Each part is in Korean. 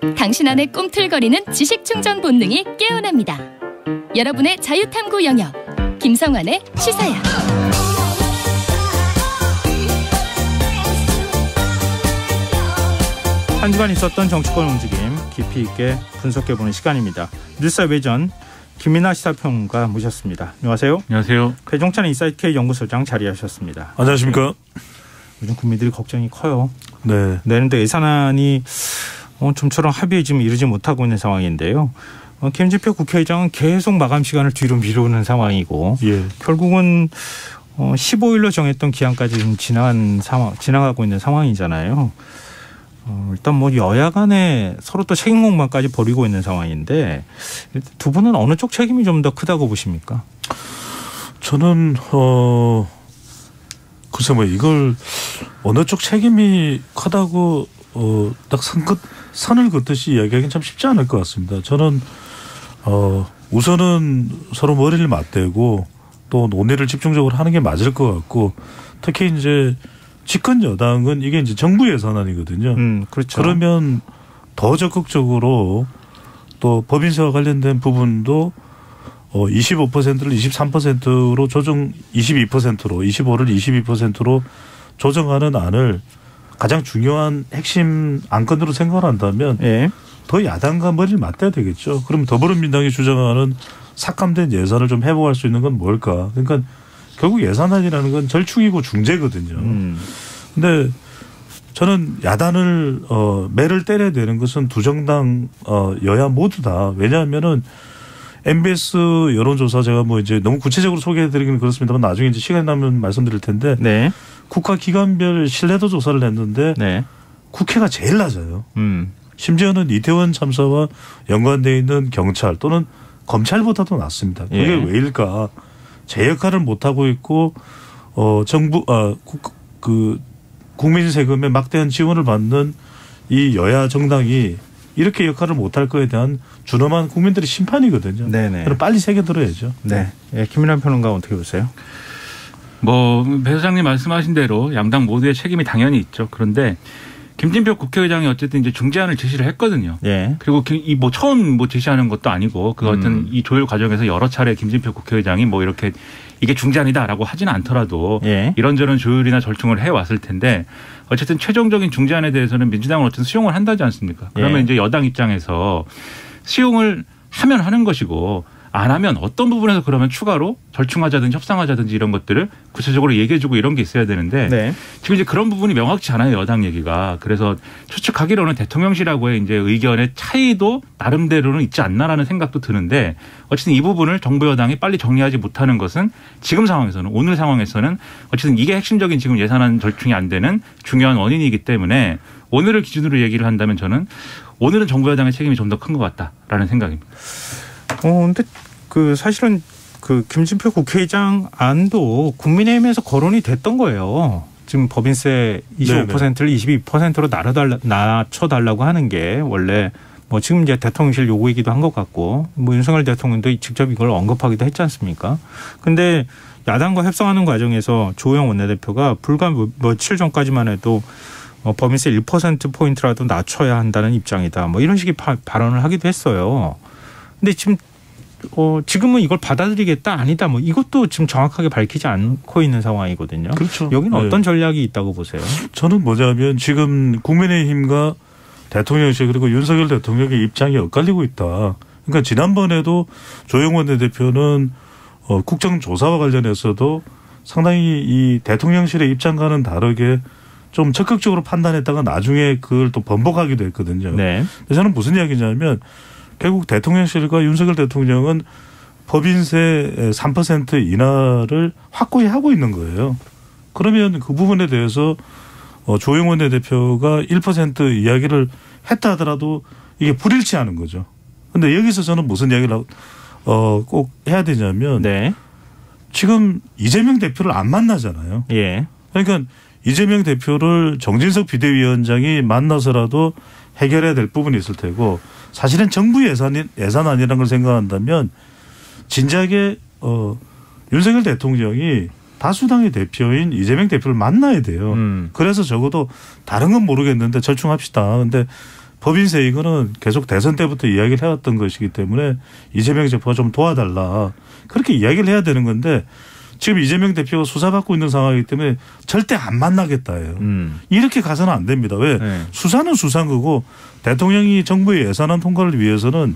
당신 안에 꿈틀거리는 지식충전 본능이 깨어납니다. 여러분의 자유탐구 영역, 김성환의 시사야. 한 주간 있었던 정치권 움직임 깊이 있게 분석해보는 시간입니다. 뉴스 외전 김민하 시사평론가 모셨습니다. 안녕하세요. 안녕하세요. 배종찬 인사이트K 연구소장 자리하셨습니다. 안녕하십니까. 요즘 국민들이 걱정이 커요. 네. 내년도 예산안이 좀처럼 합의에 지금 이르지 못하고 있는 상황인데요. 김진표 국회의장은 계속 마감 시간을 뒤로 미루는 상황이고, 예. 결국은 15일로 정했던 기한까지 지금 지나가고 있는 상황이잖아요. 일단 뭐 여야 간에 서로 또 책임 공방까지 벌이고 있는 상황인데, 두 분은 어느 쪽 책임이 좀 더 크다고 보십니까? 저는 글쎄 뭐 이걸 어느 쪽 책임이 크다고 딱 선을 긋듯이 이야기하기는 참 쉽지 않을 것 같습니다. 저는 우선은 서로 머리를 맞대고 또 논의를 집중적으로 하는 게 맞을 것 같고, 특히 이제 집권 여당은 이게 이제 정부 예산안이거든요. 그렇죠. 그러면 더 적극적으로 또 법인세와 관련된 부분도 25%를 23%로 조정, 22%로 25를 22%로 조정하는 안을 가장 중요한 핵심 안건으로 생각한다면 예. 더 야당과 머리를 맞대야 되겠죠. 그럼 더불어민주당이 주장하는 삭감된 예산을 좀 회복할 수 있는 건 뭘까? 그러니까 결국 예산안이라는 건 절충이고 중재거든요. 근데 저는 야단을 매를 때려야 되는 것은 두 정당 여야 모두 다. 왜냐하면은 MBS 여론조사 제가 뭐 이제 너무 구체적으로 소개해드리기는 그렇습니다만 나중에 이제 시간이 나면 말씀드릴 텐데, 네. 국가기관별 신뢰도 조사를 했는데, 네. 국회가 제일 낮아요. 심지어는 이태원 참사와 연관되어 있는 경찰 또는 검찰보다도 낮습니다. 그게 예. 왜일까? 제 역할을 못 하고 있고 정부 국민 세금에 막대한 지원을 받는 이 여야 정당이 이렇게 역할을 못할 거에 대한 준엄한 국민들의 심판이거든요. 네네. 그럼 빨리 새겨들어야죠. 네. 예, 김민하 평론가 어떻게 보세요? 뭐 배 소장님 말씀하신 대로 양당 모두의 책임이 당연히 있죠. 그런데 김진표 국회의장이 어쨌든 이제 중재안을 제시를 했거든요. 예. 그리고 이 뭐 처음 뭐 제시하는 것도 아니고 그 어떤 이 조율 과정에서 여러 차례 김진표 국회의장이 뭐 이렇게 이게 중재안이다라고 하지는 않더라도 예. 이런저런 조율이나 절충을 해왔을 텐데, 어쨌든 최종적인 중재안에 대해서는 민주당은 어쨌든 수용을 한다지 않습니까? 그러면 예. 이제 여당 입장에서 수용을 하면 하는 것이고, 안 하면 어떤 부분에서 그러면 추가로 절충하자든지 협상하자든지 이런 것들을 구체적으로 얘기해주고 이런 게 있어야 되는데 네. 지금 이제 그런 부분이 명확치 않아요, 여당 얘기가. 그래서 추측하기로는 대통령실하고의 이제 의견의 차이도 나름대로는 있지 않나라는 생각도 드는데, 어쨌든 이 부분을 정부 여당이 빨리 정리하지 못하는 것은 지금 상황에서는, 오늘 상황에서는 어쨌든 이게 핵심적인 지금 예산안 절충이 안 되는 중요한 원인이기 때문에 오늘을 기준으로 얘기를 한다면 저는 오늘은 정부 여당의 책임이 좀 더 큰 것 같다라는 생각입니다. 근데 사실은 김진표 국회의장 안도 국민의힘에서 거론이 됐던 거예요. 지금 법인세 25%를 22%로 낮춰달라고 하는 게 원래 뭐 지금 이제 대통령실 요구이기도 한 것 같고, 뭐 윤석열 대통령도 직접 이걸 언급하기도 했지 않습니까? 근데 야당과 협상하는 과정에서 조호영 원내대표가 불과 며칠 전까지만 해도 법인세 1%포인트라도 낮춰야 한다는 입장이다, 뭐 이런 식의 발언을 하기도 했어요. 근데 지금은 이걸 받아들이겠다 아니다, 뭐 이것도 지금 정확하게 밝히지 않고 있는 상황이거든요. 그렇죠. 여기는 어떤 전략이 있다고 보세요? 저는 뭐냐면 지금 국민의힘과 대통령실 그리고 윤석열 대통령의 입장이 엇갈리고 있다. 그러니까 지난번에도 조영 원내대표는 국정조사와 관련해서도 상당히 이 대통령실의 입장과는 다르게 좀 적극적으로 판단했다가 나중에 그걸 또 번복하기도 했거든요. 네. 저는 무슨 이야기냐면 결국 대통령실과 윤석열 대통령은 법인세 3% 인하를 확고히 하고 있는 거예요. 그러면 그 부분에 대해서 조영 원내대표가 1% 이야기를 했다 하더라도 이게 불일치하는 거죠. 그런데 여기서 저는 무슨 이야기를 꼭 해야 되냐면 네. 지금 이재명 대표를 안 만나잖아요. 예. 그러니까 이재명 대표를 정진석 비대위원장이 만나서라도 해결해야 될 부분이 있을 테고, 사실은 정부 예산안이라는 걸 생각한다면 진작에 윤석열 대통령이 다수당의 대표인 이재명 대표를 만나야 돼요. 그래서 적어도 다른 건 모르겠는데 절충합시다. 그런데 법인세 이거는 계속 대선 때부터 이야기를 해왔던 것이기 때문에 이재명 대표가 좀 도와달라. 그렇게 이야기를 해야 되는 건데 지금 이재명 대표가 수사받고 있는 상황이기 때문에 절대 안 만나겠다예요. 이렇게 가서는 안 됩니다. 왜? 네. 수사는 수사인 거고 대통령이 정부의 예산안 통과를 위해서는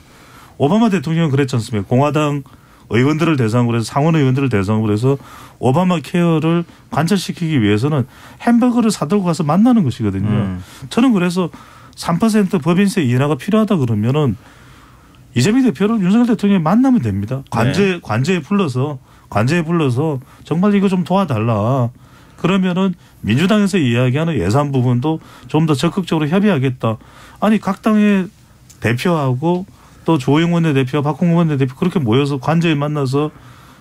오바마 대통령은 그랬지 않습니까? 공화당 의원들을 대상으로 해서 상원 의원들을 대상으로 해서 오바마 케어를 관철시키기 위해서는 햄버거를 사들고 가서 만나는 것이거든요. 저는 그래서 3% 법인세 인하가 필요하다 그러면은 이재명 대표를 윤석열 대통령이 만나면 됩니다. 관제에 불러서 정말 이거 좀 도와달라. 그러면은 민주당에서 이야기하는 예산 부분도 좀 더 적극적으로 협의하겠다. 아니 각 당의 대표하고 또 주호영 원내대표와 박홍근 원내대표 그렇게 모여서 관제에 만나서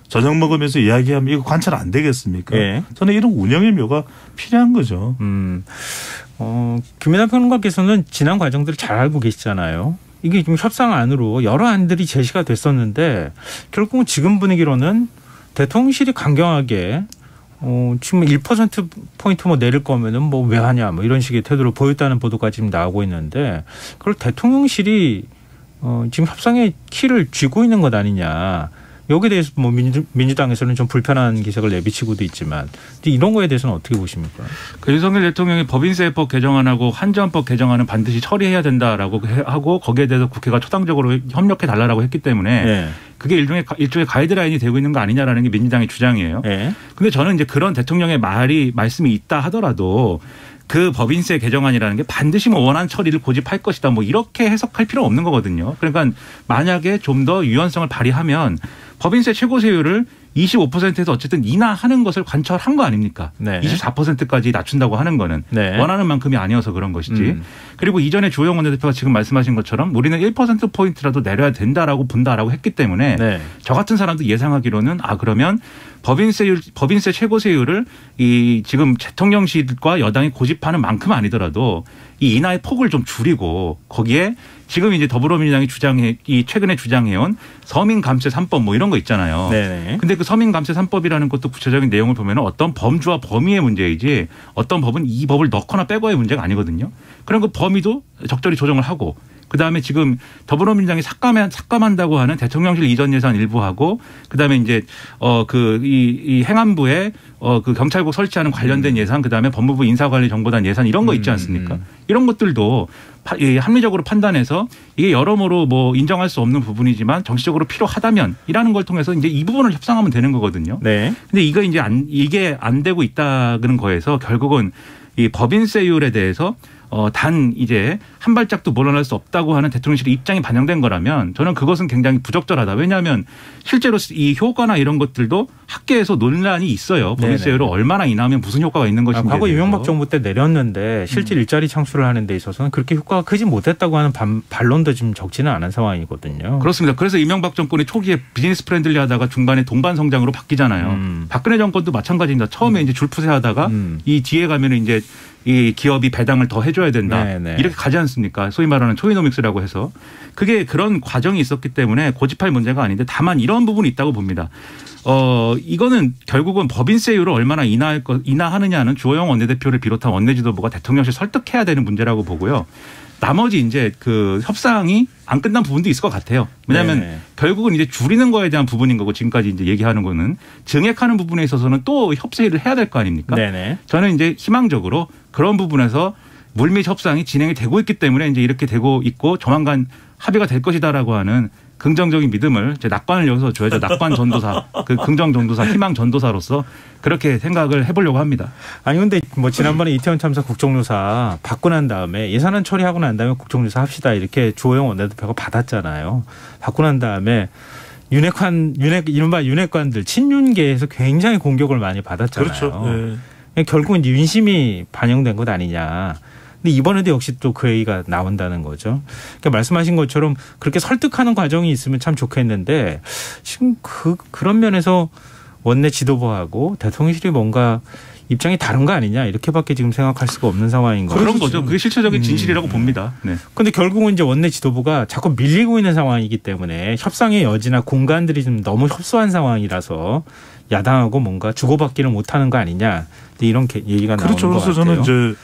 저녁 먹으면서 이야기하면 이거 관철 안 되겠습니까? 네. 저는 이런 운영의 묘가 필요한 거죠. 김민하 평론가께서는 지난 과정들을 잘 알고 계시잖아요. 이게 지금 협상 안으로 여러 안들이 제시가 됐었는데 결국은 지금 분위기로는 대통령실이 강경하게 지금 1%포인트 뭐 내릴 거면은 뭐 왜 하냐 뭐 이런 식의 태도를 보였다는 보도가 지금 나오고 있는데 그걸 대통령실이 지금 협상의 키를 쥐고 있는 것 아니냐. 여기에 대해서 뭐 민주당에서는 좀 불편한 기색을 내비치고도 있지만 이런 거에 대해서는 어떻게 보십니까? 그 윤석열 대통령이 법인세법 개정안하고 한전법 개정안은 반드시 처리해야 된다라고 하고 거기에 대해서 국회가 초당적으로 협력해 달라고 했기 때문에 네. 그게 일종의 가이드라인이 되고 있는 거 아니냐라는 게 민주당의 주장이에요. 그런데 네. 저는 이제 그런 대통령의 말씀이 있다 하더라도 그 법인세 개정안이라는 게 반드시 뭐 원안 처리를 고집할 것이다 뭐 이렇게 해석할 필요 없는 거거든요. 그러니까 만약에 좀 더 유연성을 발휘하면 법인세 최고세율을 25%에서 어쨌든 인하하는 것을 관철한 거 아닙니까? 네. 24%까지 낮춘다고 하는 거는 네. 원하는 만큼이 아니어서 그런 것이지. 그리고 이전에 주호영 원내대표가 지금 말씀하신 것처럼 우리는 1%포인트라도 내려야 된다라고 본다라고 했기 때문에 네. 저 같은 사람도 예상하기로는 그러면 법인세 최고세율을 이 지금 대통령실과 여당이 고집하는 만큼 아니더라도 이 인하의 폭을 좀 줄이고 거기에 지금 이제 더불어민주당이 최근에 주장해온 서민감세 3법 뭐 이런 거 있잖아요. 네네. 근데 그 서민감세 3법이라는 것도 구체적인 내용을 보면 어떤 범주와 범위의 문제이지 어떤 법은 이 법을 넣거나 빼고의 문제가 아니거든요. 그런 그 범위도 적절히 조정을 하고 그다음에 지금 더불어민주당이 삭감한다고 하는 대통령실 이전 예산 일부하고 그다음에 이제 이 행안부에 그 경찰국 설치하는 관련된 예산 그다음에 법무부 인사관리정보단 예산 이런 거 있지 않습니까? 이런 것들도 합리적으로 판단해서 이게 여러모로 뭐 인정할 수 없는 부분이지만 정치적으로 필요하다면 이라는 걸 통해서 이제 이 부분을 협상하면 되는 거거든요. 네. 근데 이게 안 되고 있다는 거에서 결국은 이 법인세율에 대해서 단 이제 한 발짝도 물러날 수 없다고 하는 대통령실의 입장이 반영된 거라면 저는 그것은 굉장히 부적절하다. 왜냐하면 실제로 이 효과나 이런 것들도 학계에서 논란이 있어요. 법인세율을 얼마나 인하하면 무슨 효과가 있는 것인지. 과거 이명박 정부 때 내렸는데 실제 일자리 창출을 하는 데 있어서는 그렇게 효과가 크지 못했다고 하는 반론도 지금 적지는 않은 상황이거든요. 그렇습니다. 그래서 이명박 정권이 초기에 비즈니스 프렌들리 하다가 중반에 동반 성장으로 바뀌잖아요. 박근혜 정권도 마찬가지입니다. 처음에 이제 줄푸세 하다가 이 뒤에 가면은 이제 이 기업이 배당을 더 해줘야 된다. 네네. 이렇게 가지 않습니까? 소위 말하는 초이노믹스라고 해서. 그게 그런 과정이 있었기 때문에 고집할 문제가 아닌데 다만 이런 부분이 있다고 봅니다. 이거는 결국은 법인세율을 얼마나 인하하느냐는 주호영 원내대표를 비롯한 원내지도부가 대통령실 설득해야 되는 문제라고 보고요. 나머지 이제 그 협상이 안 끝난 부분도 있을 것 같아요. 왜냐하면 네. 결국은 이제 줄이는 거에 대한 부분인 거고 지금까지 이제 얘기하는 거는 증액하는 부분에 있어서는 또 협의를 해야 될 거 아닙니까? 네네. 저는 이제 희망적으로 그런 부분에서 물밑 협상이 진행이 되고 있기 때문에 이제 이렇게 되고 있고 조만간 합의가 될 것이다라고 하는 긍정적인 믿음을 제 낙관을 여기서 줘야죠. 낙관 전도사, 그 긍정 전도사, 희망 전도사로서 그렇게 생각을 해보려고 합니다. 아니 근데 뭐 지난번에 이태원 참사 국정조사 받고 난 다음에 예산안 처리하고 난 다음에 국정조사 합시다 이렇게 주호영 원내대표가 받았잖아요. 받고 난 다음에 이른바 윤핵관들 친윤계에서 굉장히 공격을 많이 받았잖아요. 그렇죠. 네. 결국은 이제 윤심이 반영된 것 아니냐. 근데 이번에도 역시 또 그 얘기가 나온다는 거죠. 그러니까 말씀하신 것처럼 그렇게 설득하는 과정이 있으면 참 좋겠는데 지금 그런 면에서 원내 지도부하고 대통령실이 뭔가 입장이 다른 거 아니냐 이렇게밖에 지금 생각할 수가 없는 상황인 거죠. 그런 거죠. 그게 실체적인 진실이라고 봅니다. 네. 그런데 결국은 이제 원내 지도부가 자꾸 밀리고 있는 상황이기 때문에 협상의 여지나 공간들이 좀 너무 협소한 상황이라서 야당하고 뭔가 주고받기를 못하는 거 아니냐 이런 얘기가 나오는 것 같아요. 그래서 저는 이제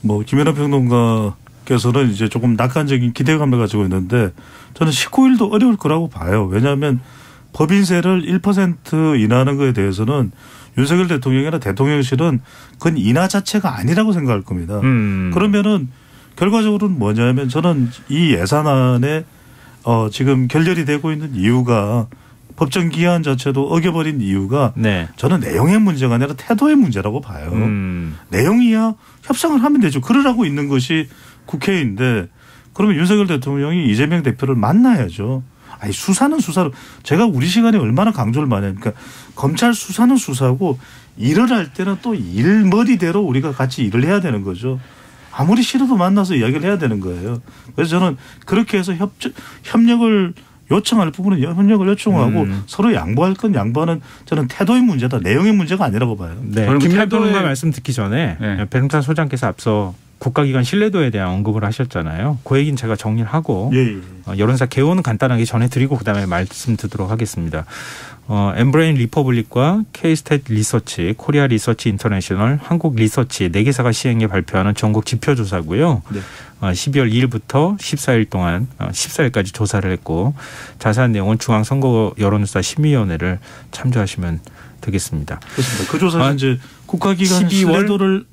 뭐 김연아 평론가께서 대통령께서는 이제 조금 낙관적인 기대감을 가지고 있는데 저는 19일도 어려울 거라고 봐요. 왜냐하면 법인세를 1% 인하하는 거에 대해서는 윤석열 대통령이나 대통령실은 그건 인하 자체가 아니라고 생각할 겁니다. 그러면은 결과적으로는 뭐냐면 저는 이 예산안에 지금 결렬이 되고 있는 이유가 법정 기한 자체도 어겨버린 이유가 네. 저는 내용의 문제가 아니라 태도의 문제라고 봐요. 내용이야 협상을 하면 되죠. 그러라고 있는 것이 국회인데 그러면 윤석열 대통령이 이재명 대표를 만나야죠. 아니 수사는 수사로 제가 우리 시간에 얼마나 강조를 많이 하니까 검찰 수사는 수사고 일을 할 때는 또 일머리대로 우리가 같이 일을 해야 되는 거죠. 아무리 싫어도 만나서 이야기를 해야 되는 거예요. 그래서 저는 그렇게 해서 협력을 요청할 부분은 협력을 요청하고 서로 양보할 건 양보하는 저는 태도의 문제다. 내용의 문제가 아니라고 봐요. 네. 김남평과 말씀 듣기 전에 네. 배종찬 소장께서 앞서 국가기관 신뢰도에 대한 언급을 하셨잖아요. 그 얘기는 제가 정리를 하고 여론사 개요는 간단하게 전해드리고 그다음에 말씀 드리도록 하겠습니다. 엠브레인 리퍼블릭과 K-스탯 리서치, 코리아 리서치 인터내셔널, 한국 리서치 4개사가 시행해 발표하는 전국 지표조사고요. 네. 12월 2일부터 14일 동안 14일까지 조사를 했고 자세한 내용은 중앙선거 여론조사 심의위원회를 참조하시면 되겠습니다. 그렇습니다. 그 조사는 이제 국가기관 신뢰도를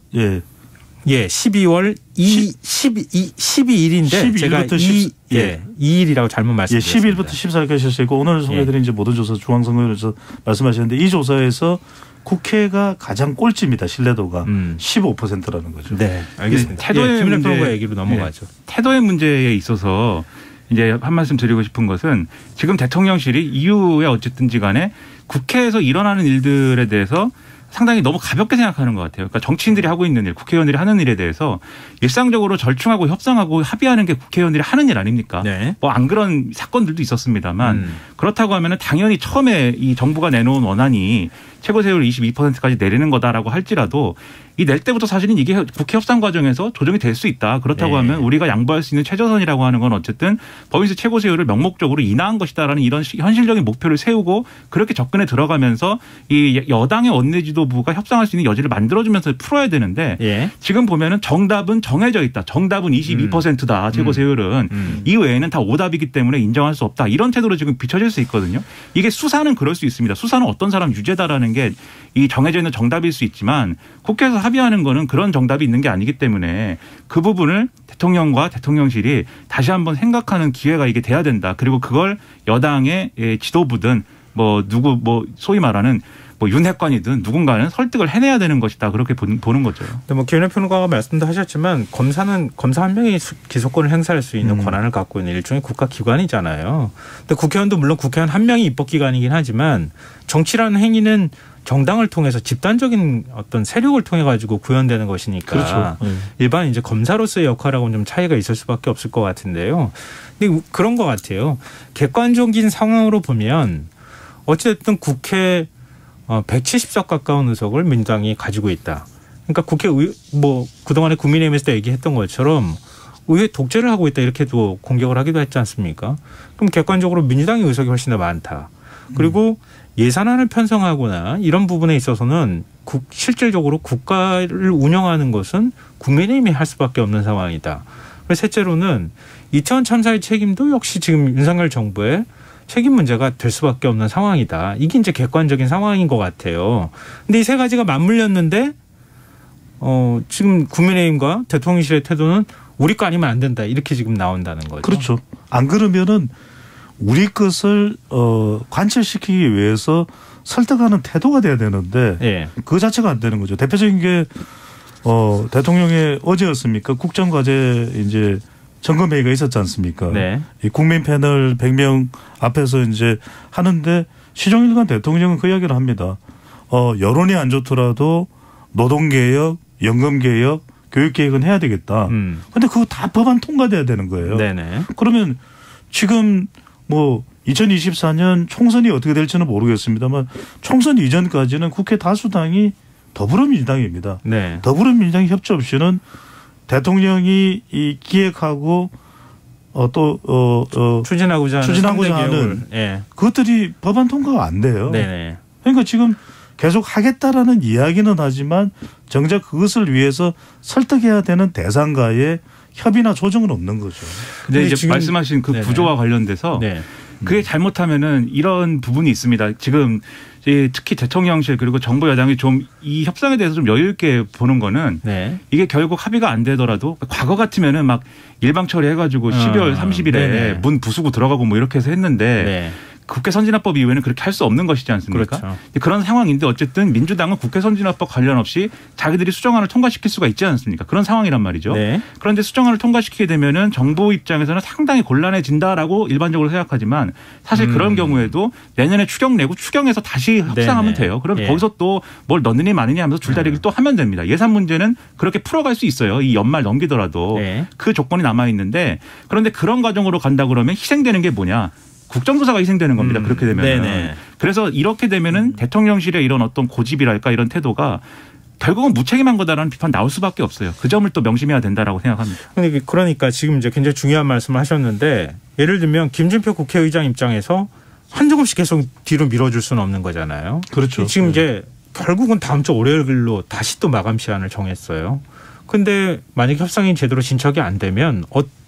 12월 12일인데 제가 2일이라고 잘못 말씀드렸습니다. 12일부터 14일까지 실시했고 오늘 소개해드린 이제 모든 조사 중앙선거에서 말씀하셨는데 이 조사에서 국회가 가장 꼴찌입니다. 신뢰도가 15%라는 거죠. 네, 알겠습니다. 태도의 문제 얘기로 넘어가죠. 태도의 문제에 있어서 이제 한 말씀 드리고 싶은 것은 지금 대통령실이 이후에 어쨌든지 간에 국회에서 일어나는 일들에 대해서 상당히 너무 가볍게 생각하는 것 같아요. 그러니까 정치인들이 하고 있는 일, 국회의원들이 하는 일에 대해서 일상적으로 절충하고 협상하고 합의하는 게 국회의원들이 하는 일 아닙니까? 네. 뭐 안 그런 사건들도 있었습니다만 그렇다고 하면은 당연히 처음에 이 정부가 내놓은 원안이 최고세율 22%까지 내리는 거다라고 할지라도 이 낼 때부터 사실은 이게 국회 협상 과정에서 조정이 될 수 있다. 그렇다고 하면 우리가 양보할 수 있는 최저선이라고 하는 건 어쨌든 법인세 최고세율을 명목적으로 인하한 것이다라는 이런 현실적인 목표를 세우고 그렇게 접근에 들어가면서 이 여당의 원내지도부가 협상할 수 있는 여지를 만들어주면서 풀어야 되는데 지금 보면은 정답은 정해져 있다. 정답은 22%다. 최고세율은. 이 외에는 다 오답이기 때문에 인정할 수 없다. 이런 태도로 지금 비춰질 수 있거든요. 이게 수사는 그럴 수 있습니다. 수사는 어떤 사람 유죄다라는 게 이 정해져 있는 정답일 수 있지만 국회에서 합의하는 거는 그런 정답이 있는 게 아니기 때문에 그 부분을 대통령과 대통령실이 다시 한번 생각하는 기회가 이게 돼야 된다. 그리고 그걸 여당의 지도부든 뭐 누구 뭐 소위 말하는 뭐 윤핵관이든 누군가는 설득을 해내야 되는 것이다. 그렇게 보는 거죠. 근데 뭐 김은혜 평론가가 말씀도 하셨지만 검사는 검사 한 명이 기소권을 행사할 수 있는 권한을 갖고 있는 일종의 국가기관이잖아요. 근데 국회의원도 물론 국회의원 한 명이 입법기관이긴 하지만 정치라는 행위는 정당을 통해서 집단적인 어떤 세력을 통해 가지고 구현되는 것이니까 그렇죠. 일반 이제 검사로서의 역할하고는 좀 차이가 있을 수밖에 없을 것 같은데요. 근데 그런 것 같아요. 객관적인 상황으로 보면 어찌됐든 국회 170석 가까운 의석을 민주당이 가지고 있다. 그러니까 뭐 그동안에 국민의힘에서 얘기했던 것처럼 의회 독재를 하고 있다 이렇게도 공격을 하기도 했지 않습니까? 그럼 객관적으로 민주당의 의석이 훨씬 더 많다. 그리고 예산안을 편성하거나 이런 부분에 있어서는 실질적으로 국가를 운영하는 것은 국민의힘이 할 수밖에 없는 상황이다. 그래서 셋째로는 이태원 참사의 책임도 역시 지금 윤석열 정부의 책임 문제가 될 수밖에 없는 상황이다. 이게 이제 객관적인 상황인 것 같아요. 근데 이 세 가지가 맞물렸는데 지금 국민의힘과 대통령실의 태도는 우리 거 아니면 안 된다. 이렇게 지금 나온다는 거죠. 그렇죠. 안 그러면은 우리 것을 관철시키기 위해서 설득하는 태도가 돼야 되는데 그 자체가 안 되는 거죠. 대표적인 게 대통령의 어제였습니까? 국정과제 이제 점검회의가 있었지 않습니까? 네. 이 국민 패널 100명 앞에서 이제 하는데 시종일관 대통령은 그 이야기를 합니다. 여론이 안 좋더라도 노동개혁, 연금개혁, 교육개혁은 해야 되겠다. 그런데 그거 다 법안 통과돼야 되는 거예요. 네네. 그러면 지금 뭐 2024년 총선이 어떻게 될지는 모르겠습니다만 총선 이전까지는 국회 다수당이 더불어민주당입니다. 네. 더불어민주당 협조 없이는 대통령이 이 기획하고 추진하고자 하는 그것들이 법안 통과가 안 돼요. 네네. 그러니까 지금 계속 하겠다라는 이야기는 하지만 정작 그것을 위해서 설득해야 되는 대상과의 협의나 조정은 없는 거죠. 근데 이제 지금 말씀하신 그 구조와 관련돼서 그게 잘못하면은 이런 부분이 있습니다. 지금 특히 대통령실 그리고 정부 여당이 좀 이 협상에 대해서 좀 여유 있게 보는 거는 이게 결국 합의가 안 되더라도 과거 같으면은 막 일방 처리해가지고 12월 30일에 문 부수고 들어가고 뭐 이렇게 해서 했는데 국회 선진화법 이후에는 그렇게 할 수 없는 것이지 않습니까? 그렇죠. 그런 상황인데 어쨌든 민주당은 국회 선진화법 관련 없이 자기들이 수정안을 통과시킬 수가 있지 않습니까? 그런 상황이란 말이죠. 그런데 수정안을 통과시키게 되면은 정부 입장에서는 상당히 곤란해진다라고 일반적으로 생각하지만 사실 그런 경우에도 내년에 추경 내고 추경해서 다시 협상하면 돼요. 그럼 거기서 또 뭘 넣느니 마느니 하면서 줄다리기를 또 하면 됩니다. 예산 문제는 그렇게 풀어갈 수 있어요. 이 연말 넘기더라도 그 조건이 남아있는데 그런데 그런 과정으로 간다 그러면 희생되는 게 뭐냐? 국정조사가 희생되는 겁니다. 그렇게 되면. 그래서 이렇게 되면은 대통령실의 이런 어떤 고집이랄까 이런 태도가 결국은 무책임한 거다라는 비판 나올 수밖에 없어요. 그 점을 또 명심해야 된다라고 생각합니다. 그러니까 지금 이제 굉장히 중요한 말씀을 하셨는데 예를 들면 김진표 국회의장 입장에서 한 점 없이 계속 뒤로 밀어줄 수는 없는 거잖아요. 그렇죠. 지금 이제 결국은 다음 주 월요일로 다시 또 마감 시한을 정했어요. 근데 만약에 협상이 제대로 진척이 안 되면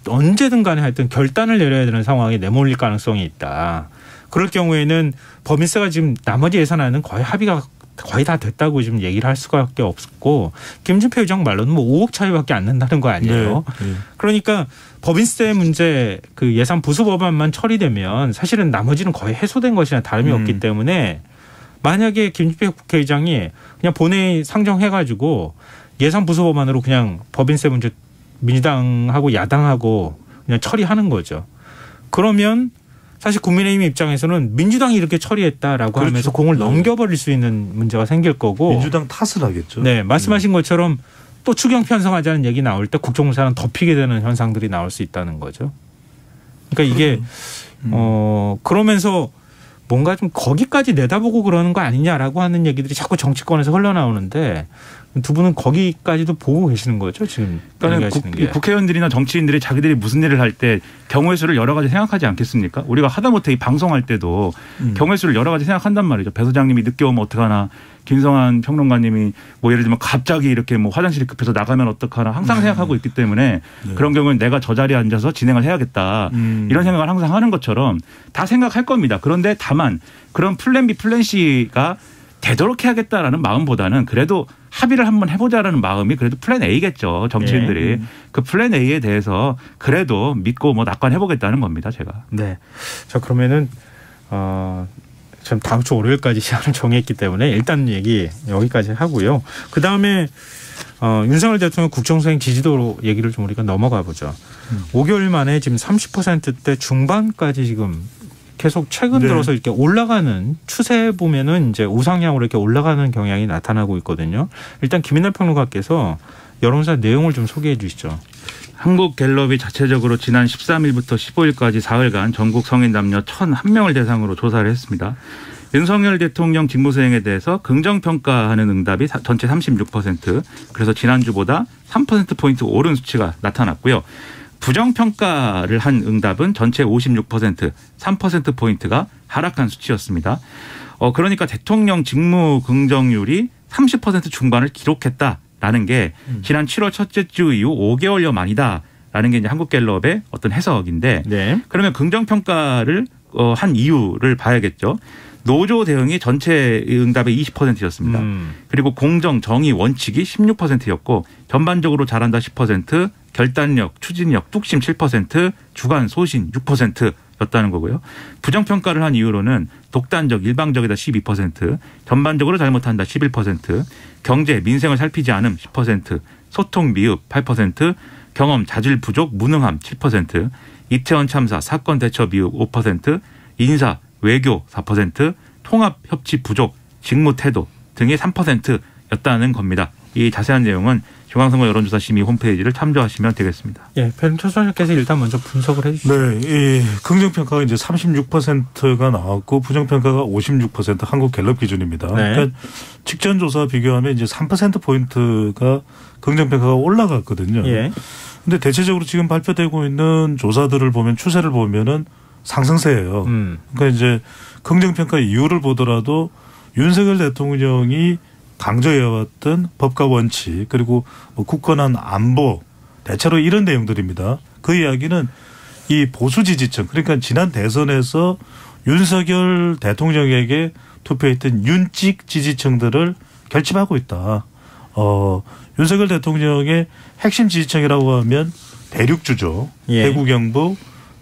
언제든 간에 하여튼 결단을 내려야 되는 상황에 내몰릴 가능성이 있다. 그럴 경우에는 법인세가 지금 나머지 예산안은 거의 합의가 거의 다 됐다고 지금 얘기를 할 수밖에 없고 김진표 의장 말로는 뭐 5억 차이밖에 안 난다는 거 아니에요. 그러니까 법인세 문제 그 예산 부수 법안만 처리되면 사실은 나머지는 거의 해소된 것이나 다름이 없기 때문에 만약에 김진표 국회의장이 그냥 본회의 상정해가지고 예산 부수 법안으로 그냥 법인세 문제 민주당하고 야당하고 그냥 처리하는 거죠. 그러면 사실 국민의힘 입장에서는 민주당이 이렇게 처리했다라고 하면서 공을 넘겨버릴 수 있는 문제가 생길 거고. 민주당 탓을 하겠죠. 네, 말씀하신 것처럼 또 추경 편성하자는 얘기 나올 때 국정조사는 덮이게 되는 현상들이 나올 수 있다는 거죠. 그러니까 이게 그러면서 뭔가 좀 거기까지 내다보고 그러는 거 아니냐라고 하는 얘기들이 자꾸 정치권에서 흘러나오는데 두 분은 거기까지도 보고 계시는 거죠 지금. 그러니까 국회의원들이나 정치인들이 자기들이 무슨 일을 할 때 경우의 수를 여러 가지 생각하지 않겠습니까? 우리가 하다못해 이 방송할 때도 경우의 수를 여러 가지 생각한단 말이죠. 배 소장님이 늦게 오면 어떡하나, 김성환 평론가님이 뭐 예를 들면 갑자기 이렇게 뭐 화장실이 급해서 나가면 어떡하나 항상 생각하고 있기 때문에 그런 경우는 내가 저 자리에 앉아서 진행을 해야겠다 이런 생각을 항상 하는 것처럼 다 생각할 겁니다. 그런데 다만 그런 플랜 B, 플랜 C가 되도록 해야겠다라는 마음보다는 그래도 합의를 한번 해보자라는 마음이 그래도 플랜 A겠죠. 정치인들이. 그 플랜 A에 대해서 그래도 믿고 뭐 낙관해보겠다는 겁니다. 제가. 네. 자, 그러면은 전 다음 주 월요일까지 시간을 정했기 때문에 일단 얘기 여기까지 하고요. 그다음에 윤석열 대통령 국정수행 지지도 얘기를 좀 우리가 넘어가 보죠. 5개월 만에 지금 30%대 중반까지 지금 계속 최근 들어서 이렇게 올라가는 추세 보면은 이제 우상향으로 이렇게 올라가는 경향이 나타나고 있거든요. 일단 김인하 평론가께서 여론조사 내용을 좀 소개해 주시죠. 한국갤럽이 자체적으로 지난 13일부터 15일까지 4일간 전국 성인 남녀 1,001명을 대상으로 조사를 했습니다. 윤석열 대통령 직무수행에 대해서 긍정평가하는 응답이 전체 36%, 그래서 지난주보다 3%포인트 오른 수치가 나타났고요. 부정평가를 한 응답은 전체 56%, 3%포인트가 하락한 수치였습니다. 그러니까 대통령 직무 긍정률이 30% 중반을 기록했다라는 게 지난 7월 첫째 주 이후 5개월여 만이다라는 게 이제 한국갤럽의 어떤 해석인데 그러면 긍정평가를 한 이유를 봐야겠죠. 노조 대응이 전체 응답의 20%였습니다. 그리고 공정, 정의, 원칙이 16%였고 전반적으로 잘한다 10%, 결단력, 추진력, 뚝심 7%, 주관, 소신 6%였다는 거고요. 부정평가를 한 이유로는 독단적, 일방적이다 12%, 전반적으로 잘못한다 11%, 경제, 민생을 살피지 않음 10%, 소통 미흡 8%, 경험, 자질 부족, 무능함 7%, 이태원 참사, 사건 대처 미흡 5%, 인사, 외교 4%, 통합 협치 부족, 직무 태도 등이 3%였다는 겁니다. 이 자세한 내용은 중앙선거 여론조사심의 홈페이지를 참조하시면 되겠습니다. 예, 변철 소장님께서 일단 먼저 분석을 해주시죠. 네, 이 긍정평가가 이제 36%가 나왔고 부정평가가 56% 한국갤럽 기준입니다. 그러니까 직전 조사 비교하면 이제 3%포인트가 긍정평가가 올라갔거든요. 그런데 대체적으로 지금 발표되고 있는 조사들을 보면 추세를 보면은 상승세예요. 그러니까 이제 긍정평가 이유를 보더라도 윤석열 대통령이 강조해왔던 법과 원칙 그리고 뭐 굳건한 안보 대체로 이런 내용들입니다. 그 이야기는 이 보수 지지층 그러니까 지난 대선에서 윤석열 대통령에게 투표했던 윤찍 지지층들을 결집하고 있다. 윤석열 대통령의 핵심 지지층이라고 하면 대륙주죠. 예. 대구 경북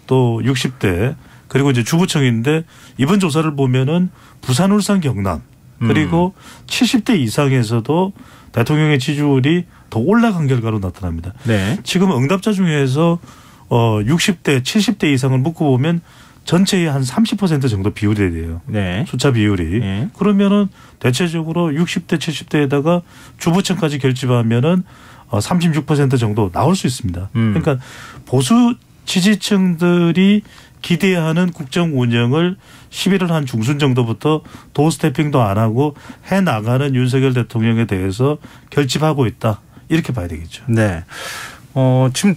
또 60대 그리고 이제 주부층인데 이번 조사를 보면은 부산, 울산, 경남 그리고 70대 이상에서도 대통령의 지지율이 더 올라간 결과로 나타납니다. 네. 지금 응답자 중에서 60대, 70대 이상을 묶어보면 전체의 한 30% 정도 비율이 돼요. 네. 숫자 비율이. 네. 그러면은 대체적으로 60대, 70대에다가 주부층까지 결집하면은 36% 정도 나올 수 있습니다. 그러니까 보수 지지층들이 기대하는 국정 운영을 11월 한 중순 정도부터 도스태핑도 안 하고 해 나가는 윤석열 대통령에 대해서 결집하고 있다. 이렇게 봐야 되겠죠. 네. 지금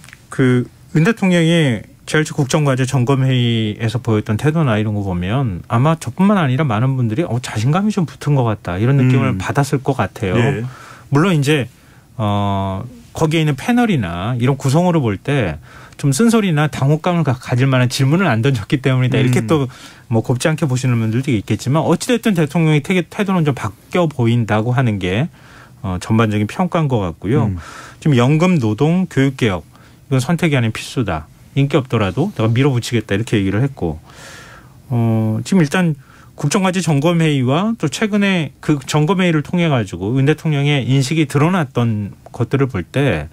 윤 대통령이 제1차 국정과제 점검회의에서 보였던 태도나 이런 거 보면 아마 저뿐만 아니라 많은 분들이 자신감이 좀 붙은 것 같다. 이런 느낌을 받았을 것 같아요. 네. 물론 이제 거기에 있는 패널이나 이런 구성으로 볼 때 좀 쓴소리나 당혹감을 가질 만한 질문을 안 던졌기 때문이다. 이렇게 또 뭐 곱지 않게 보시는 분들도 있겠지만 어찌됐든 대통령의 태도는 좀 바뀌어 보인다고 하는 게 전반적인 평가인 것 같고요. 지금 연금, 노동, 교육개혁 이건 선택이 아닌 필수다. 인기 없더라도 내가 밀어붙이겠다 이렇게 얘기를 했고 지금 일단 국정과제 점검회의와 또 최근에 그 점검회의를 통해 가지고 윤 대통령의 인식이 드러났던 것들을 볼 때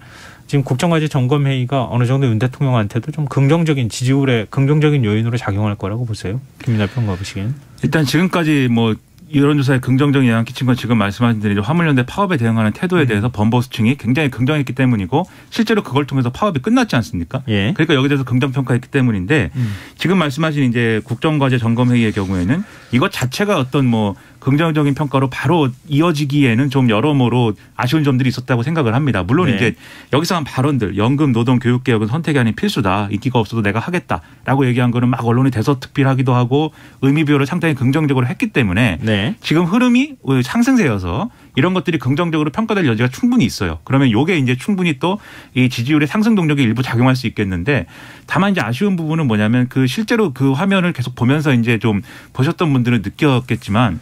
지금 국정과제 점검회의가 어느 정도 윤 대통령한테도 좀 긍정적인 지지율에 긍정적인 요인으로 작용할 거라고 보세요? 김민하 평론가 보시기에는? 일단 지금까지 뭐 여론조사에 긍정적인 영향 끼친 건 지금 말씀하신 대로 화물연대 파업에 대응하는 태도에 대해서 범보수층이 굉장히 긍정했기 때문이고 실제로 그걸 통해서 파업이 끝났지 않습니까? 예. 그러니까 여기에 대해서 긍정평가했기 때문인데 지금 말씀하신 이제 국정과제 점검회의의 경우에는 이것 자체가 어떤 뭐 긍정적인 평가로 바로 이어지기에는 좀 여러모로 아쉬운 점들이 있었다고 생각을 합니다. 물론 네. 이제 여기서 한 발언들 연금, 노동, 교육개혁은 선택이 아닌 필수다. 인기가 없어도 내가 하겠다라고 얘기한 거는 막 언론이 대서특필하기도 하고 의미부여를 상당히 긍정적으로 했기 때문에 네. 지금 흐름이 상승세여서 이런 것들이 긍정적으로 평가될 여지가 충분히 있어요. 그러면 이게 이제 충분히 또 이 지지율의 상승 동력이 일부 작용할 수 있겠는데 다만 이제 아쉬운 부분은 뭐냐면 그 실제로 그 화면을 계속 보면서 이제 좀 보셨던 분들은 느꼈겠지만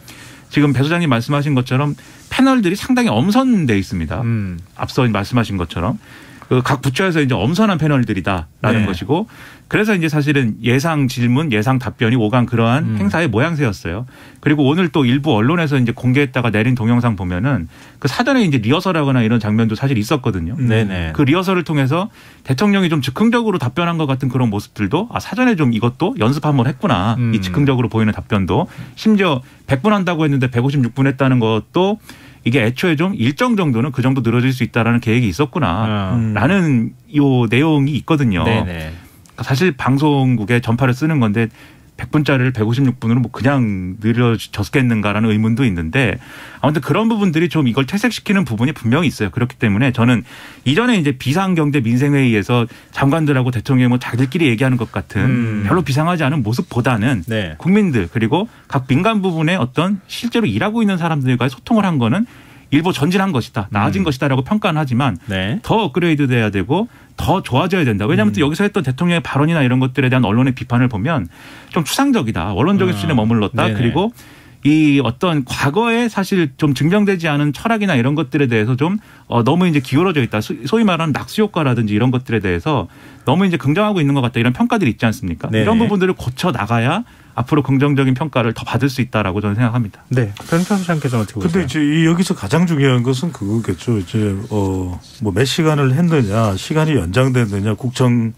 지금 배 소장님 말씀하신 것처럼 패널들이 상당히 엄선돼 있습니다. 앞서 말씀하신 것처럼 각 부처에서 이제 엄선한 패널들이다라는 네. 것이고 그래서 이제 사실은 예상 질문, 예상 답변이 오간 그러한 행사의 모양새였어요. 그리고 오늘 또 일부 언론에서 이제 공개했다가 내린 동영상 보면은 그 사전에 이제 리허설하거나 이런 장면도 사실 있었거든요. 네네. 그 리허설을 통해서 대통령이 좀 즉흥적으로 답변한 것 같은 그런 모습들도 사전에 좀 이것도 연습 한번 했구나. 이 즉흥적으로 보이는 답변도 심지어 100분 한다고 했는데 156분 했다는 것도 이게 애초에 좀 일정 정도는 그 정도 늘어질 수 있다라는 계획이 있었구나라는 요 내용이 있거든요. 네네. 사실 방송국에 전파를 쓰는 건데 100분짜리를 156분으로 뭐 그냥 늘려졌겠는가라는 의문도 있는데 아무튼 그런 부분들이 좀 이걸 퇴색시키는 부분이 분명히 있어요. 그렇기 때문에 저는 이전에 이제 비상경제 민생회의에서 장관들하고 대통령이 뭐 자기들끼리 얘기하는 것 같은 별로 비상하지 않은 모습보다는 네. 국민들 그리고 각 민간 부분의 어떤 실제로 일하고 있는 사람들과의 소통을 한 거는 일부 전진한 것이다. 나아진 것이다라고 평가는 하지만 네. 더 업그레이드 돼야 되고 더 좋아져야 된다. 왜냐하면 또 여기서 했던 대통령의 발언이나 이런 것들에 대한 언론의 비판을 보면 좀 추상적이다. 원론적인 수준에 머물렀다. 네네. 그리고 이 어떤 과거에 사실 좀 증명되지 않은 철학이나 이런 것들에 대해서 좀 너무 이제 기울어져 있다. 소위 말하는 낙수 효과라든지 이런 것들에 대해서 너무 이제 긍정하고 있는 것 같다. 이런 평가들이 있지 않습니까? 네네. 이런 부분들을 고쳐 나가야 앞으로 긍정적인 평가를 더 받을 수 있다라고 저는 생각합니다. 네. 변호사 소장께서는 어떻게 보세요? 근데 이제 여기서 가장 중요한 것은 그거겠죠. 이제 뭐 몇 시간을 했느냐, 시간이 연장됐느냐, 국정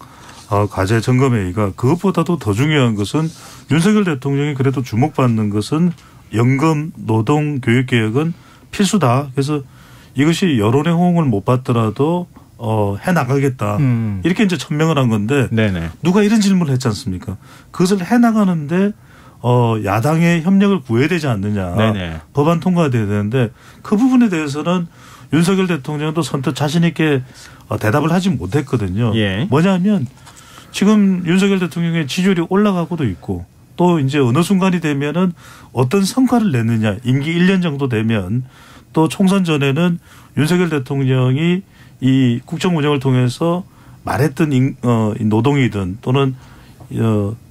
과제 점검회의가 그것보다도 더 중요한 것은 윤석열 대통령이 그래도 주목받는 것은 연금, 노동, 교육개혁은 필수다. 그래서 이것이 여론의 호응을 못 받더라도 해 나가겠다. 이렇게 이제 천명을 한 건데 네네. 누가 이런 질문을 했지 않습니까? 그것을 해 나가는데 야당의 협력을 구해야 되지 않느냐. 네네. 법안 통과가 돼야 되는데 그 부분에 대해서는 윤석열 대통령도 선뜻 자신 있게 대답을 하지 못했거든요. 예. 뭐냐면 지금 윤석열 대통령의 지지율이 올라가고도 있고 또 이제 어느 순간이 되면은 어떤 성과를 냈느냐. 임기 1년 정도 되면 또 총선 전에는 윤석열 대통령이 이 국정 운영을 통해서 말했던 노동이든 또는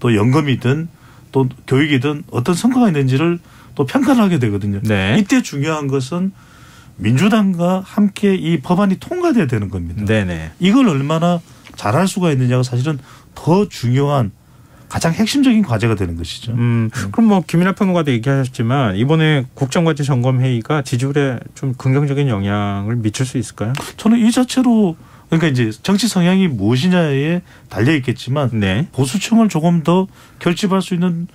또 연금이든 또 교육이든 어떤 성과가 있는지를 또 평가를 하게 되거든요. 네. 이때 중요한 것은 민주당과 함께 이 법안이 통과돼야 되는 겁니다. 네네. 이걸 얼마나 잘할 수가 있느냐가 사실은 더 중요한 가장 핵심적인 과제가 되는 것이죠. 그럼 뭐 김민하 평론가도 얘기하셨지만 이번에 국정과제 점검회의가 지지율에 좀 긍정적인 영향을 미칠 수 있을까요? 저는 이 자체로 그러니까 이제 정치 성향이 무엇이냐에 달려 있겠지만 네. 보수층을 조금 더 결집할 수 있는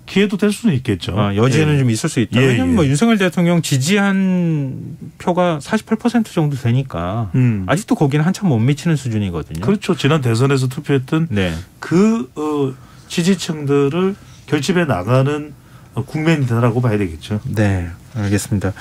기회도 될 수는 있겠죠. 여지는 좀 있을 수 있다. 왜냐하면 뭐 윤석열 대통령 지지한 표가 48% 정도 되니까 아직도 거기는 한참 못 미치는 수준이거든요. 그렇죠. 지난 대선에서 투표했던 그 지지층들을 결집해 나가는 국면이라고 봐야 되겠죠. 네, 알겠습니다.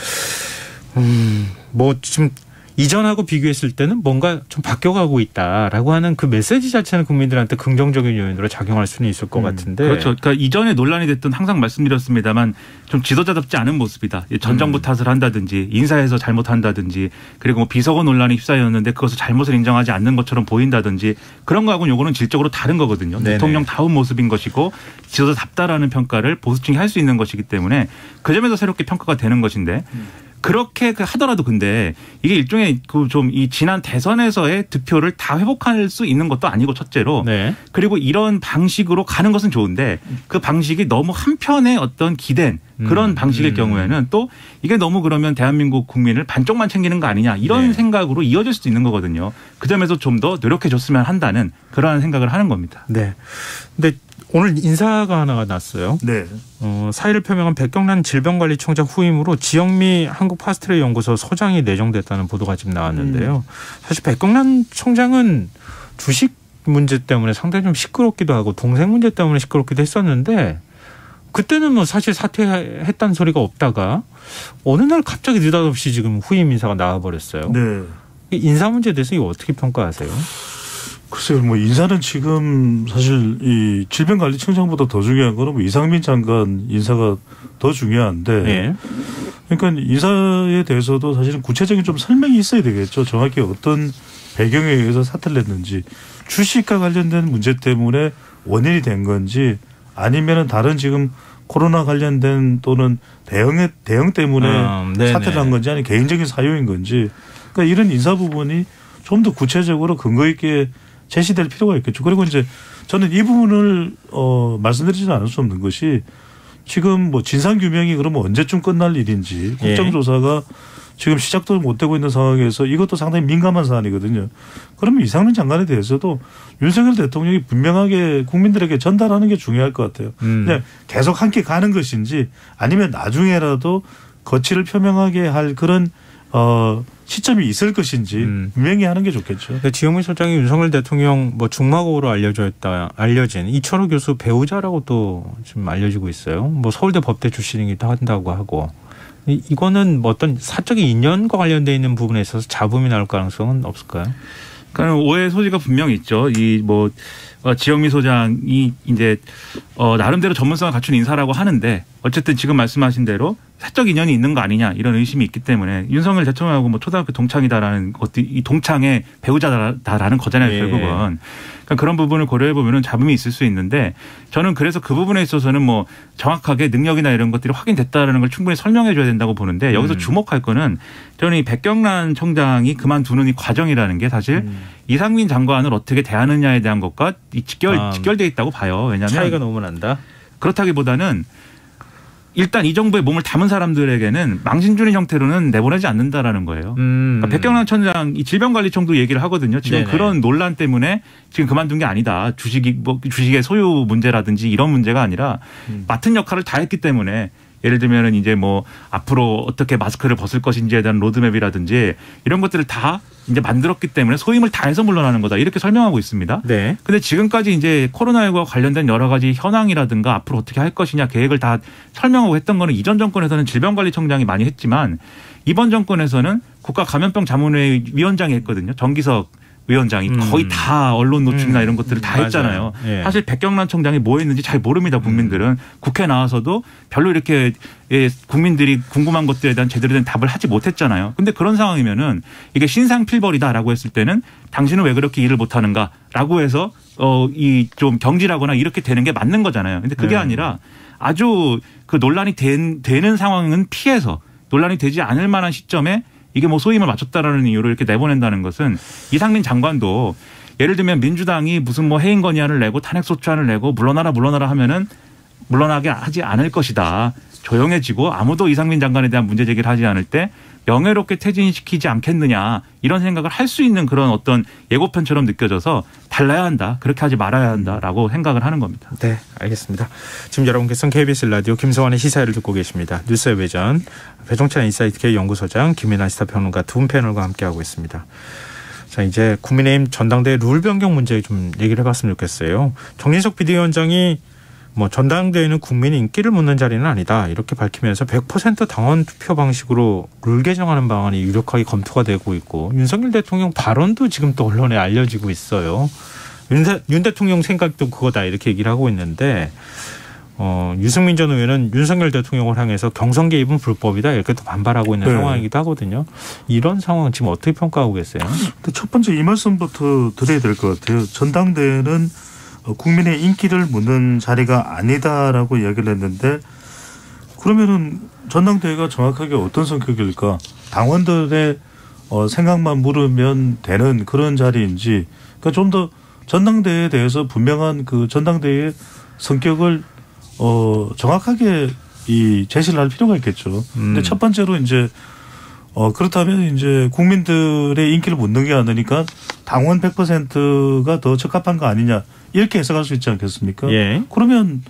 뭐 지금 이전하고 비교했을 때는 뭔가 좀 바뀌어가고 있다라고 하는 그 메시지 자체는 국민들한테 긍정적인 요인으로 작용할 수는 있을 것 같은데. 그렇죠. 그러니까 이전에 논란이 됐던 항상 말씀드렸습니다만 좀 지도자답지 않은 모습이다. 전 정부 탓을 한다든지 인사에서 잘못한다든지 그리고 뭐 비서관 논란이 휩싸였는데 그것을 잘못을 인정하지 않는 것처럼 보인다든지 그런 거하고는 요거는 질적으로 다른 거거든요. 네네. 대통령다운 모습인 것이고 지도자답다라는 평가를 보수층이 할 수 있는 것이기 때문에 그 점에서 새롭게 평가가 되는 것인데 그렇게 하더라도 근데 이게 일종의 그 좀 이 지난 대선에서의 득표를 다 회복할 수 있는 것도 아니고 첫째로 그리고 이런 방식으로 가는 것은 좋은데 그 방식이 너무 한편의 어떤 기댄 그런 방식의 경우에는 또 이게 너무 그러면 대한민국 국민을 반쪽만 챙기는 거 아니냐 이런 생각으로 이어질 수도 있는 거거든요. 그 점에서 좀 더 노력해 줬으면 한다는 그러한 생각을 하는 겁니다. 네. 근데 오늘 인사가 하나가 났어요. 네. 사의를 표명한 백경란 질병관리청장 후임으로 지영미 한국파스트레이연구소 소장이 내정됐다는 보도가 지금 나왔는데요. 사실 백경란 청장은 주식 문제 때문에 상당히 좀 시끄럽기도 하고 동생 문제 때문에 시끄럽기도 했었는데 그때는 뭐 사실 사퇴했다는 소리가 없다가 어느 날 갑자기 느닷없이 지금 후임 인사가 나와버렸어요. 네. 인사 문제에 대해서 이거 어떻게 평가하세요? 글쎄요, 뭐 인사는 지금 사실 이 질병관리청장보다 더 중요한 거는 뭐 이상민 장관 인사가 더 중요한데, 그러니까 인사에 대해서도 사실은 구체적인 좀 설명이 있어야 되겠죠. 정확히 어떤 배경에 의해서 사퇴를 했는지, 주식과 관련된 문제 때문에 원인이 된 건지, 아니면은 다른 지금 코로나 관련된 또는 대응 때문에 사퇴를 한 건지, 아니면 개인적인 사유인 건지, 그러니까 이런 인사 부분이 좀 더 구체적으로 근거 있게 제시될 필요가 있겠죠. 그리고 이제 저는 이 부분을 말씀드리지는 않을 수 없는 것이 지금 뭐 진상규명이 그러면 언제쯤 끝날 일인지 국정조사가 지금 시작도 못 되고 있는 상황에서 이것도 상당히 민감한 사안이거든요. 그러면 이상민 장관에 대해서도 윤석열 대통령이 분명하게 국민들에게 전달하는 게 중요할 것 같아요. 그냥 계속 함께 가는 것인지 아니면 나중에라도 거취를 표명하게 할 그런 시점이 있을 것인지 분명히 하는 게 좋겠죠. 지영민 소장이 윤석열 대통령 뭐 중마고로 알려진 이철호 교수 배우자라고 또 지금 알려지고 있어요. 뭐 서울대 법대 출신이기도 한다고 하고 이거는 뭐 어떤 사적인 인연과 관련돼 있는 부분에 있어서 잡음이 나올 가능성은 없을까요? 그러니까 오해 소지가 분명히 있죠. 이 뭐 지영미 소장이 이제 나름대로 전문성을 갖춘 인사라고 하는데 어쨌든 지금 말씀하신 대로 사적 인연이 있는 거 아니냐 이런 의심이 있기 때문에 윤석열 대통령하고 뭐 초등학교 동창이다라는 것도 이 동창의 배우자다라는 거잖아요. 결국은. 그러니까 그런 부분을 고려해 보면은 잡음이 있을 수 있는데 저는 그래서 그 부분에 있어서는 뭐 정확하게 능력이나 이런 것들이 확인됐다라는 걸 충분히 설명해 줘야 된다고 보는데 여기서 주목할 거는 저는 이 백경란 청장이 그만두는 이 과정이라는 게 사실 이상민 장관을 어떻게 대하느냐에 대한 것과 직결되어 있다고 봐요. 왜냐하면 차이가 너무 난다. 그렇다기보다는 일단 이 정부에 몸을 담은 사람들에게는 망신주는 형태로는 내보내지 않는다라는 거예요. 그러니까 백경란 청장 이 질병관리청도 얘기를 하거든요. 지금 그런 논란 때문에 지금 그만둔 게 아니다. 주식의 소유 문제라든지 이런 문제가 아니라 맡은 역할을 다 했기 때문에 예를 들면은 이제 뭐 앞으로 어떻게 마스크를 벗을 것인지에 대한 로드맵이라든지 이런 것들을 다 이제 만들었기 때문에 소임을 다해서 물러나는 거다 이렇게 설명하고 있습니다. 근데 지금까지 이제 코로나19와 관련된 여러 가지 현황이라든가 앞으로 어떻게 할 것이냐 계획을 다 설명하고 했던 거는 이전 정권에서는 질병관리청장이 많이 했지만 이번 정권에서는 국가감염병 자문회의 위원장이 했거든요. 정기석 위원장이 거의 다 언론 노출이나 이런 것들을 다 했잖아요. 예. 사실 백경란 총장이 뭐 했는지 잘 모릅니다. 국민들은. 국회 나와서도 별로 이렇게 국민들이 궁금한 것들에 대한 제대로 된 답을 하지 못했잖아요. 근데 그런 상황이면은 이게 신상필벌이다라고 했을 때는 당신은 왜 그렇게 일을 못하는가라고 해서 이 좀 경질하거나 이렇게 되는 게 맞는 거잖아요. 근데 그게 아니라 아주 그 논란이 되는 상황은 피해서 논란이 되지 않을 만한 시점에 이게 뭐 소임을 맞췄다라는 이유로 이렇게 내보낸다는 것은 이상민 장관도 예를 들면 민주당이 무슨 뭐 해임 건의안을 내고 탄핵 소추안을 내고 물러나라 하면은 물러나게 하지 않을 것이다. 조용해지고 아무도 이상민 장관에 대한 문제 제기를 하지 않을 때 명예롭게 퇴진시키지 않겠느냐 이런 생각을 할 수 있는 그런 어떤 예고편처럼 느껴져서 달라야 한다. 그렇게 하지 말아야 한다라고 생각을 하는 겁니다. 네, 알겠습니다. 지금 여러분께서는 KBS 라디오 김성환의 시사회를 듣고 계십니다. 뉴스의 외전 배종찬 인사이트K 연구소장 김민아 시사평론가 두 분 패널과 함께하고 있습니다. 자, 이제 국민의힘 전당대회 룰 변경 문제 좀 얘기를 해봤으면 좋겠어요. 정진석 비대위원장이 뭐 전당대회는 국민의 인기를 묻는 자리는 아니다 이렇게 밝히면서 100% 당원 투표 방식으로 룰 개정하는 방안이 유력하게 검토가 되고 있고 윤석열 대통령 발언도 지금 또 언론에 알려지고 있어요. 윤 대통령 생각도 그거다 이렇게 얘기를 하고 있는데 유승민 전 의원은 윤석열 대통령을 향해서 경선 개입은 불법이다 이렇게 또 반발하고 있는 상황이기도 하거든요. 이런 상황 지금 어떻게 평가하고 계세요? 첫 번째 이 말씀부터 드려야 될 것 같아요. 전당대회는 국민의 인기를 묻는 자리가 아니다라고 이야기를 했는데 그러면은 전당대회가 정확하게 어떤 성격일까? 당원들의 생각만 물으면 되는 그런 자리인지 그러니까 좀 더 전당대회에 대해서 분명한 그 전당대회의 성격을 정확하게 제시를 할 필요가 있겠죠. 근데 첫 번째로 이제 그렇다면 이제 국민들의 인기를 묻는 게 아니니까 당원 100%가 더 적합한 거 아니냐 이렇게 해석할 수 있지 않겠습니까? 예. 그러면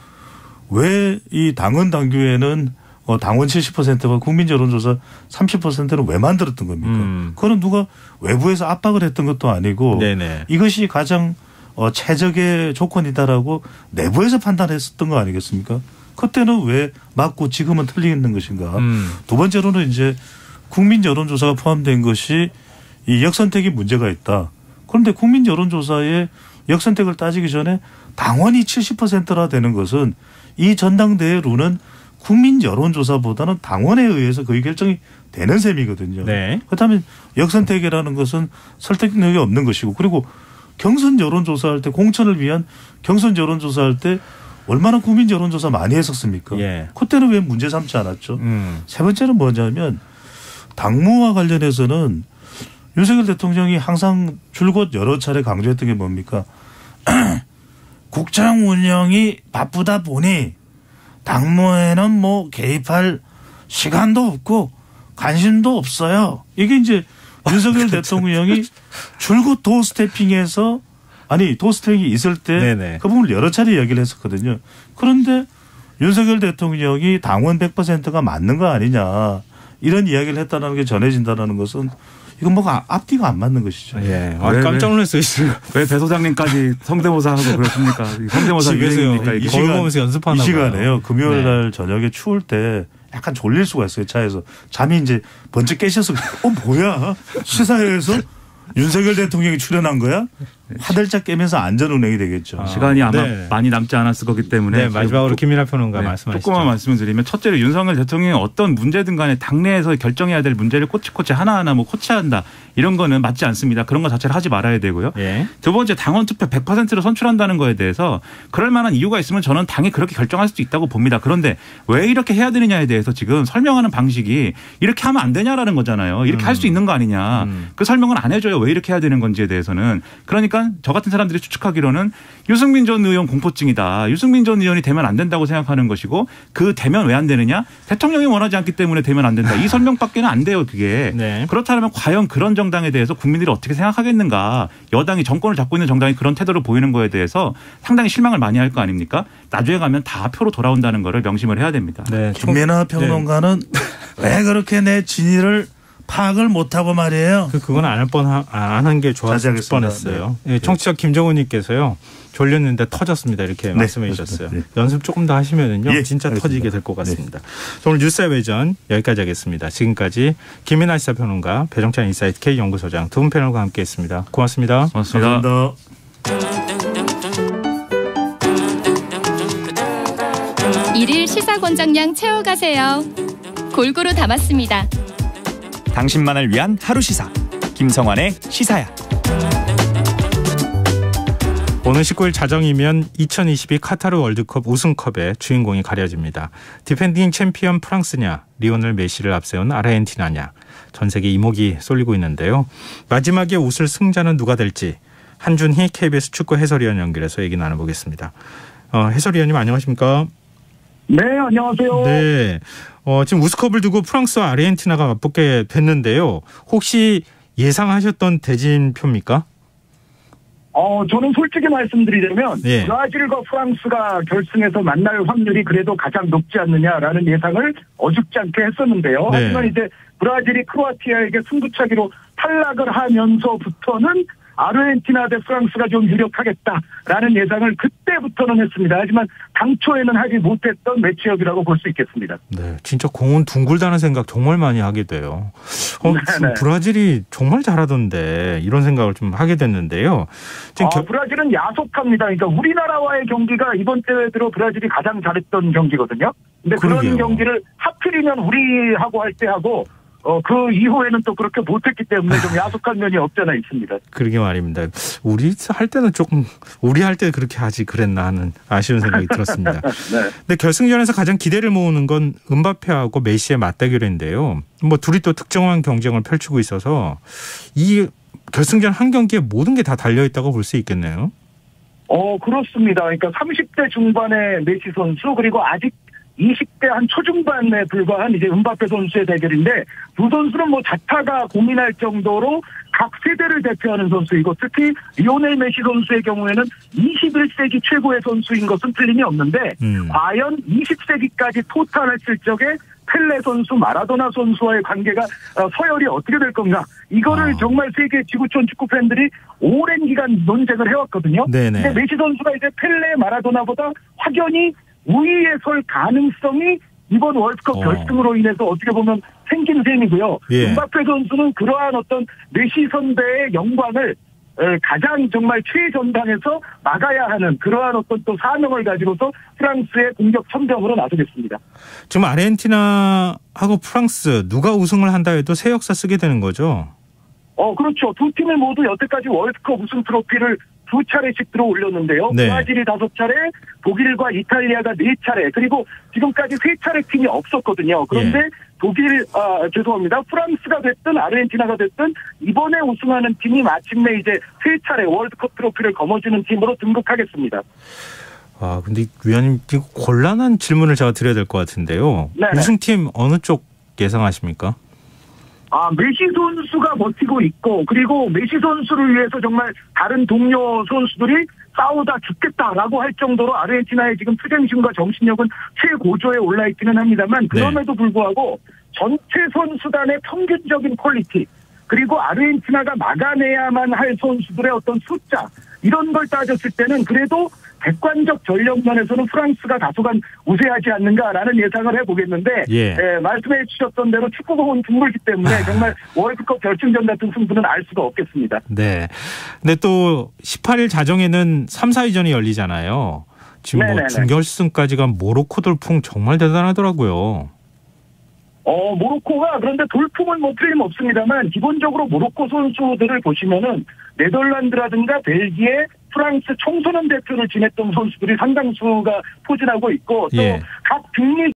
왜 이 당원 당규에는 당원 70%와 국민 여론조사 30%는 왜 만들었던 겁니까? 그거는 누가 외부에서 압박을 했던 것도 아니고 네네. 이것이 가장 최적의 조건이다라고 내부에서 판단했었던 거 아니겠습니까? 그때는 왜 맞고 지금은 틀리는 것인가? 두 번째로는 이제 국민 여론조사가 포함된 것이 이 역선택이 문제가 있다. 그런데 국민 여론조사에 역선택을 따지기 전에 당원이 70%라 되는 것은 이 전당대회 룰은 국민 여론조사보다는 당원에 의해서 거의 결정이 되는 셈이거든요. 네. 그렇다면 역선택이라는 것은 설득력이 없는 것이고 그리고 경선 여론조사할 때 공천을 위한 경선 여론조사할 때 얼마나 국민 여론조사 많이 했었습니까? 예. 그때는 왜 문제 삼지 않았죠? 세 번째는 뭐냐면 당무와 관련해서는 윤석열 대통령이 항상 줄곧 여러 차례 강조했던 게 뭡니까? 국정 운영이 바쁘다 보니 당무에는 뭐 개입할 시간도 없고 관심도 없어요. 이게 이제 윤석열 대통령이 줄곧 도스태핑에서 도스태핑이 있을 때 그 부분을 여러 차례 이야기를 했었거든요. 그런데 윤석열 대통령이 당원 100%가 맞는 거 아니냐 이런 이야기를 했다는 게 전해진다는 것은 이건 뭐가 앞뒤가 안 맞는 것이죠. 예. 깜짝 놀랐어요. 왜 배 소장님까지 성대모사 하고 그렇습니까? 성대모사 유행입니까? 이 보면서 연습하나 이 시간에요. 금요일 날 저녁에 추울 때 약간 졸릴 수가 있어요. 차에서. 잠이 이제 번쩍 깨셔서 뭐야? 시사회에서 윤석열 대통령이 출연한 거야? 화들짝 깨면서 안전운행이 되겠죠. 시간이 아마 많이 남지 않았을 거기 때문에. 마지막으로 김민하 평론가 말씀하시죠. 조금만 말씀을 드리면 첫째로 윤석열 대통령이 어떤 문제든 간에 당내에서 결정해야 될 문제를 꼬치꼬치 하나하나 뭐 코치한다. 이런 거는 맞지 않습니다. 그런 거 자체를 하지 말아야 되고요. 두 번째 당원 투표 100%로 선출한다는 거에 대해서 그럴 만한 이유가 있으면 저는 당이 그렇게 결정할 수도 있다고 봅니다. 그런데 왜 이렇게 해야 되느냐에 대해서 지금 설명하는 방식이 이렇게 하면 안 되냐라는 거잖아요. 이렇게 할 수 있는 거 아니냐. 그 설명은 안 해줘요. 왜 이렇게 해야 되는 건지에 대해서는. 그러니까 저 같은 사람들이 추측하기로는 유승민 전 의원 공포증이다. 유승민 전 의원이 되면 안 된다고 생각하는 것이고 그 되면 왜 안 되느냐. 대통령이 원하지 않기 때문에 되면 안 된다. 이 설명밖에는 안 돼요. 그게. 그렇다면 과연 그런 정당에 대해서 국민들이 어떻게 생각하겠는가. 여당이 정권을 잡고 있는 정당이 그런 태도를 보이는 거에 대해서 상당히 실망을 많이 할 거 아닙니까? 나중에 가면 다 표로 돌아온다는 거를 명심을 해야 됩니다. 김민하 평론가는 왜 그렇게 내 진위를 파악을 못하고 말이에요. 그건 안 한 게 좋았을 뻔했어요. 네. 네, 청취자 김정훈님께서요. 졸렸는데 터졌습니다. 이렇게 말씀해 주셨어요. 네. 연습 조금 더 하시면은요. 예, 진짜 알겠습니다. 터지게 될 것 같습니다. 네. 오늘 뉴스의 외전 여기까지 하겠습니다. 지금까지 김민하 시사평론가, 배종찬 인사이트 K연구소장 두 분 패널과 함께했습니다. 고맙습니다. 고맙습니다. 일일 시사권장량 채워가세요. 골고루 담았습니다. 당신만을 위한 하루 시사 김성환의 시사야. 오늘 19일 자정이면 2022 카타르 월드컵 우승컵의 주인공이 가려집니다. 디펜딩 챔피언 프랑스냐, 리오넬 메시를 앞세운 아르헨티나냐, 전 세계 이목이 쏠리고 있는데요. 마지막에 웃을 승자는 누가 될지 한준희 KBS 축구 해설위원 연결해서 얘기 나눠보겠습니다. 해설위원님 안녕하십니까? 네, 안녕하세요. 네, 지금 우승컵을 두고 프랑스와 아르헨티나가 맞붙게 됐는데요. 혹시 예상하셨던 대진표입니까? 저는 솔직히 말씀드리자면 브라질과 프랑스가 결승에서 만날 확률이 그래도 가장 높지 않느냐라는 예상을 어줍지 않게 했었는데요. 하지만 이제 브라질이 크로아티아에게 승부차기로 탈락을 하면서부터는 아르헨티나 대 프랑스가 좀 유력하겠다라는 예상을 그때부터는 했습니다. 하지만 당초에는 하지 못했던 매치업이라고 볼 수 있겠습니다. 네, 진짜 공은 둥글다는 생각 정말 많이 하게 돼요. 브라질이 정말 잘하던데 이런 생각을 좀 하게 됐는데요. 지금 브라질은 야속합니다. 그러니까 우리나라와의 경기가 이번 대회 들어 브라질이 가장 잘했던 경기거든요. 근데 그런 경기를 하필이면 우리하고 할 때 하고 그 이후에는 또 그렇게 못했기 때문에 좀 야속한 면이 없잖아 있습니다. 그러게 말입니다. 우리 할 때는 조금 우리 할 때 그렇게 하지 그랬나 하는 아쉬운 생각이 들었습니다. 네. 근데 결승전에서 가장 기대를 모으는 건 음바페하고 메시의 맞대결인데요. 뭐 둘이 또 특정한 경쟁을 펼치고 있어서 이 결승전 한 경기에 모든 게 다 달려 있다고 볼 수 있겠네요. 그렇습니다. 그러니까 30대 중반의 메시 선수 그리고 아직 20대 한 초중반에 불과한 이제 음바페 선수의 대결인데 두 선수는 뭐 자타가 고민할 정도로 각 세대를 대표하는 선수이고 특히 리오넬 메시 선수의 경우에는 21세기 최고의 선수인 것은 틀림이 없는데 과연 20세기까지 토탈했을 적에 펠레 선수, 마라도나 선수와의 관계가 서열이 어떻게 될 건가 이거를 정말 세계 지구촌 축구 팬들이 오랜 기간 논쟁을 해왔거든요. 네네. 근데 메시 선수가 이제 펠레, 마라도나보다 확연히 우위에 설 가능성이 이번 월드컵 결승으로 인해서 어떻게 보면 생긴 셈이고요. 음바페 선수는 그러한 어떤 메시 선배의 영광을 가장 정말 최전방에서 막아야 하는 그러한 어떤 또 사명을 가지고서 프랑스의 공격 천병으로 나서겠습니다. 지금 아르헨티나하고 프랑스 누가 우승을 한다 해도 새 역사 쓰게 되는 거죠? 그렇죠. 두 팀을 모두 여태까지 월드컵 우승 트로피를 2차례씩 들어 올렸는데요. 브라질이 5차례, 독일과 이탈리아가 4차례, 그리고 지금까지 3차례 팀이 없었거든요. 그런데 프랑스가 됐든 아르헨티나가 됐든 이번에 우승하는 팀이 마침내 이제 3차례 월드컵 트로피를 거머쥐는 팀으로 등극하겠습니다. 근데 위원님 곤란한 질문을 제가 드려야 될 것 같은데요. 네네. 우승팀 어느 쪽 예상하십니까? 메시 선수가 버티고 있고 그리고 메시 선수를 위해서 정말 다른 동료 선수들이 싸우다 죽겠다라고 할 정도로 아르헨티나의 지금 투쟁심과 정신력은 최고조에 올라있기는 합니다만 그럼에도 불구하고 전체 선수단의 평균적인 퀄리티 그리고 아르헨티나가 막아내야만 할 선수들의 어떤 숫자 이런 걸 따졌을 때는 그래도 객관적 전력면에서는 프랑스가 다소간 우세하지 않는가라는 예상을 해보겠는데 말씀해 주셨던 대로 축구공은 둥글기 때문에 정말 월드컵 결승전 같은 승부는 알 수가 없겠습니다. 네. 근데 또 18일 자정에는 3, 4위전이 열리잖아요. 지금 준결승까지가 모로코 돌풍 정말 대단하더라고요. 모로코가 그런데 돌풍은 뭐 틀림없습니다만 기본적으로 모로코 선수들을 보시면은 네덜란드라든가 벨기에, 프랑스 청소년 대표를 지냈던 선수들이 상당수가 포진하고 있고 또 각 중립